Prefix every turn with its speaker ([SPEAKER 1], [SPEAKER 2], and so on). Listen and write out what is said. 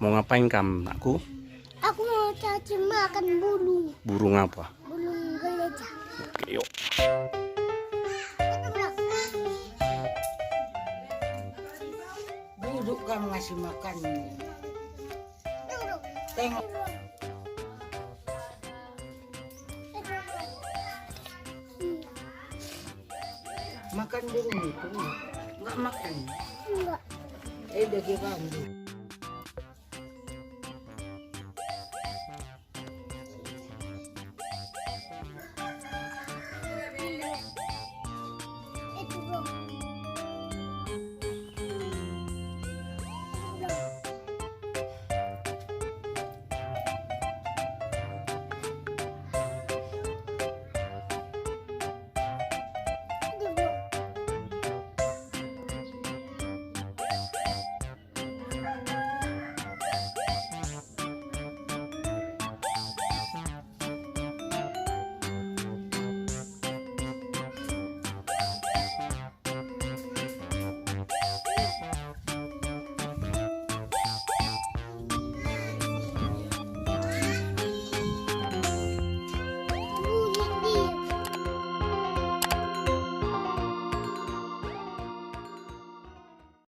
[SPEAKER 1] Mau ngapain kamu, anakku?
[SPEAKER 2] Aku mau caci makan burung.
[SPEAKER 1] Burung apa?
[SPEAKER 2] Burung gereja.
[SPEAKER 1] Oke, yuk.
[SPEAKER 3] Duduk kamu ngasih makan.
[SPEAKER 2] Duduk.
[SPEAKER 3] Tengok. Makan burung itu. Enggak makan.
[SPEAKER 2] Enggak.
[SPEAKER 3] Udah gimana?